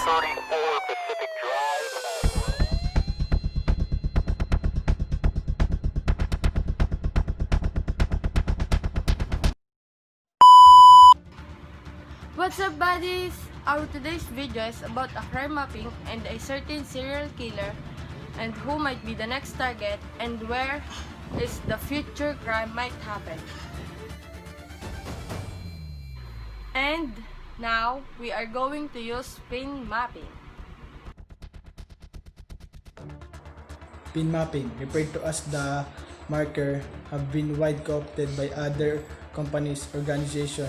34 Pacific Drive. What's up, buddies? Our today's video is about a crime mapping and a certain serial killer and who might be the next target and where is the future crime might happen. And now we are going to use pin mapping. Pin mapping, referred to as the marker, have been widely co-opted by other companies, organizations,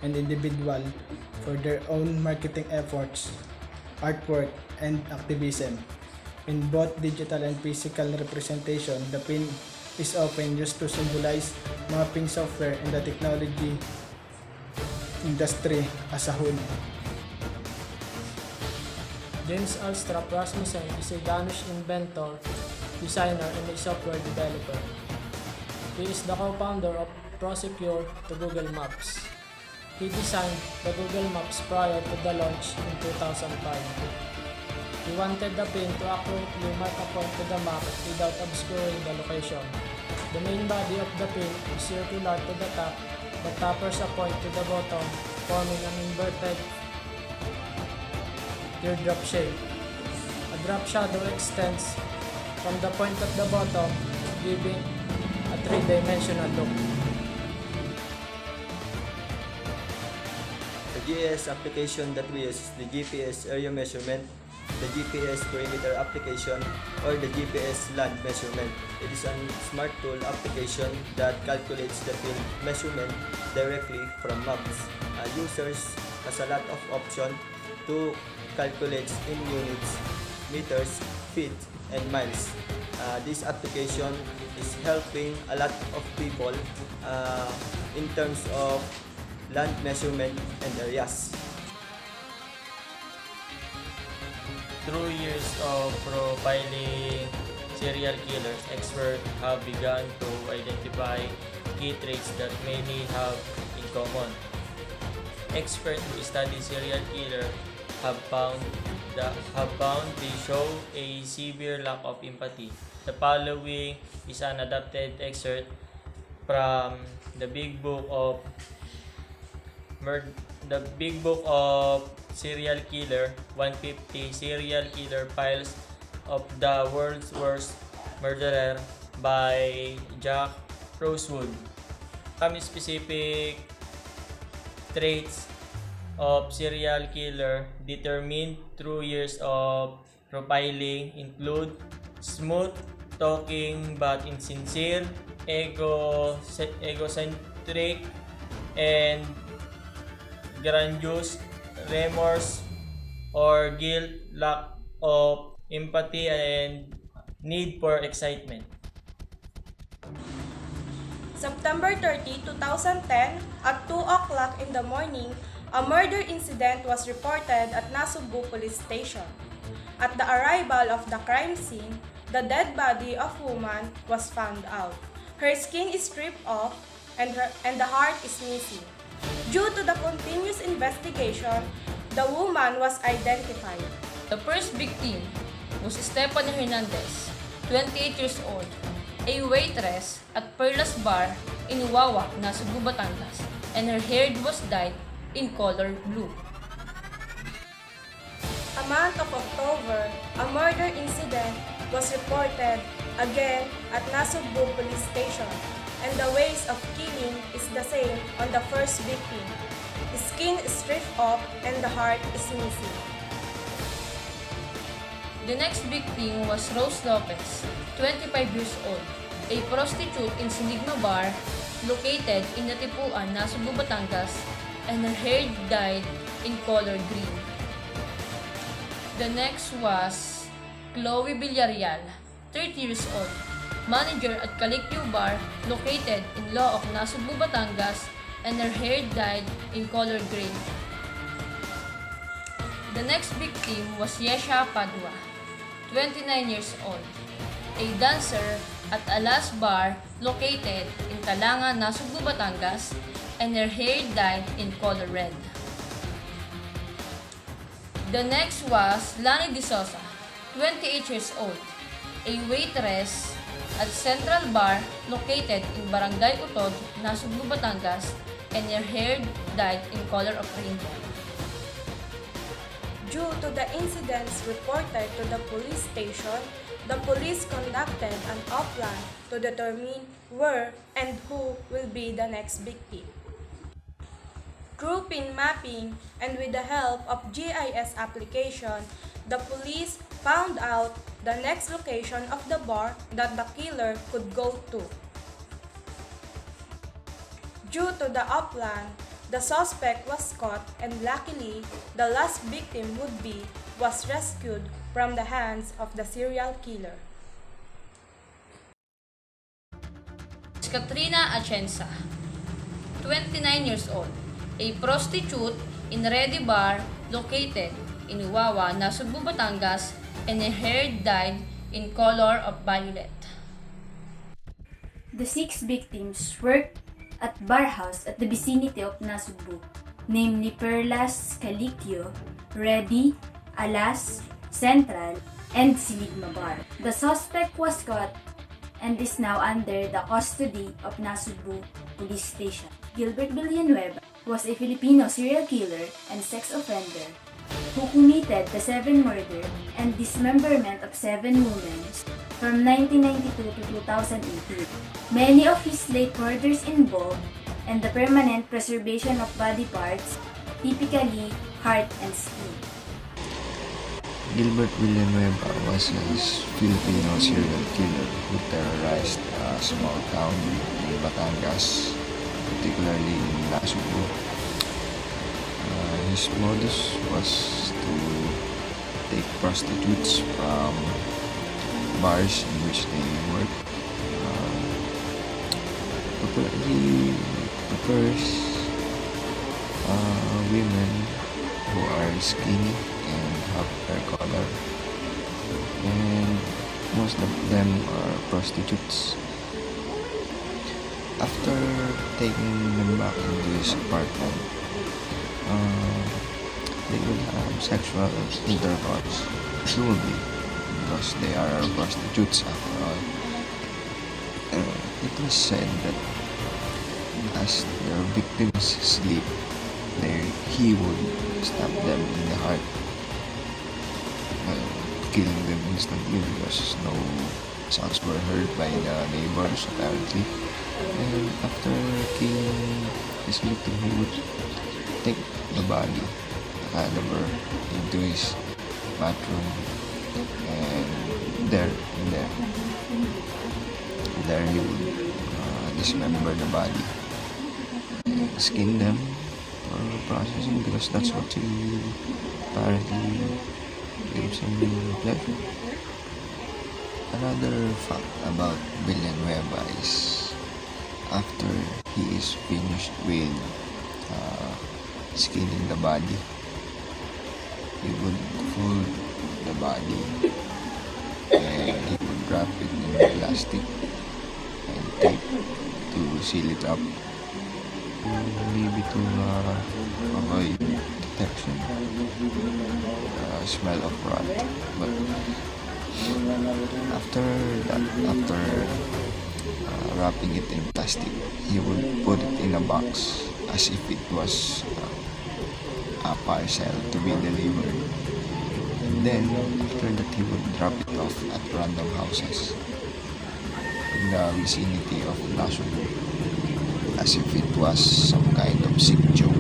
and individuals for their own marketing efforts, artwork, and activism. In both digital and physical representation, the pin is often used to symbolize mapping software and the technology industry as a whole. James Alstrap Rasmussen is a Danish inventor, designer, and a software developer. He is the co-founder of Prosecure to Google Maps. He designed the Google Maps prior to the launch in 2005. He wanted the pin to accurately mark a point to the map without obscuring the location. The main body of the pin is circular to the top, but tapers a point to the bottom, forming an inverted teardrop shape. A drop shadow extends from the point at the bottom, giving a three-dimensional look. The GIS application that we use is the GPS area measurement, the GPS perimeter application, or the GPS land measurement. It is a smart tool application that calculates the field measurement directly from maps. Users has a lot of options to calculate in units, meters, feet, and miles. This application is helping a lot of people in terms of land measurement and areas. Through years of profiling serial killers, experts have begun to identify key traits that many have in common. Experts who study serial killers have found they show a severe lack of empathy. The following is an adapted excerpt from the Big Book of Serial Killer, 150 Serial Killer Files of the World's Worst Murderer by Jack Rosewood. Some specific traits of serial killer determined through years of profiling include smooth talking but insincere, egocentric, and grandiose, remorse or guilt, lack of empathy, and need for excitement. September 30, 2010, at 2 o'clock in the morning, a murder incident was reported at Nasugbu Police Station. At the arrival of the crime scene, the dead body of a woman was found out. Her skin is stripped off and the heart is missing. Due to the continuous investigation, the woman was identified. The first victim was Stephanie Hernandez, 28 years old, a waitress at Perlas Bar in Wawak, Nasugbu, Batangas, and her hair was dyed in color blue. A month of October, a murder incident was reported again at Nasugbu Police Station, and the ways of killing is the same on the first victim. The skin is stripped off and the heart is missing. The next victim was Rose Lopez, 25 years old, a prostitute in Sinigno Bar located in Natipuan, Nasugbu, Batangas, and her hair dyed in color green. The next was Chloe Villarreal, 30 years old, manager at Thankyou Bar located in Looc, Nasugbu, Batangas, and her hair dyed in color gray. The next victim was Yesha Padua, 29 years old, a dancer at Alas Bar located in Talanga, Nasugbu, Batangas, and her hair dyed in color red. The next was Lani De Sosa, 28 years old, a waitress at Central Bar located in Barangay Utod, Nasugbu, Batangas, and her hair dyed in color of rainbow. Due to the incidents reported to the police station, the police conducted an uplan to determine where and who will be the next victim. Through pin mapping and with the help of GIS application, the police found out the next location of the bar that the killer could go to. Due to the upland, the suspect was caught and luckily, the last victim would-be was rescued from the hands of the serial killer. Katrina Atienza, 29 years old, a prostitute in Ready Bar located in Wawa, Nasugbu, Batangas, and her hair dyed in color of violet. The 6 victims worked at bar house at the vicinity of Nasugbu, namely Perlas, Thankyou, Ready, Alas, Central, and Sinigma Bar. The suspect was caught and is now under the custody of Nasugbu Police Station. Gilbert Villanueva was a Filipino serial killer and sex offender who committed the 7 murder and dismemberment of 7 women from 1992 to 2018. Many of his late murders involved and the permanent preservation of body parts, typically heart and skin. Gilbert Villanueva was a Filipino serial killer who terrorized a small town in Batangas, particularly in Nasugbu. His modus was to take prostitutes from bars in which they work. He prefers women who are skinny and have hair color, and most of them are prostitutes. After taking them back into his apartment, they would have sexual intercourse, presumably because they are prostitutes after all. It was said that as their victims sleep, he would stab them in the heart, killing them instantly because no sounds were heard by the neighbors apparently. And after killing his victim, he would take the body, the cadaver, into his bathroom, and there he would dismember the body, skin them for processing because that's what he apparently gives him pleasure. Another fact about Villanueva is after he is finished with skinning the body, he would fold the body and he would wrap it in plastic and tape to seal it up, maybe to avoid detection, smell of rot. But after wrapping it in plastic, he would put it in a box as if it was a parcel to be delivered. And then, after that, he would drop it off at random houses in the vicinity of Nasugbu, as if it was some kind of sick joke.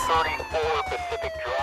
34 Pacific Drive.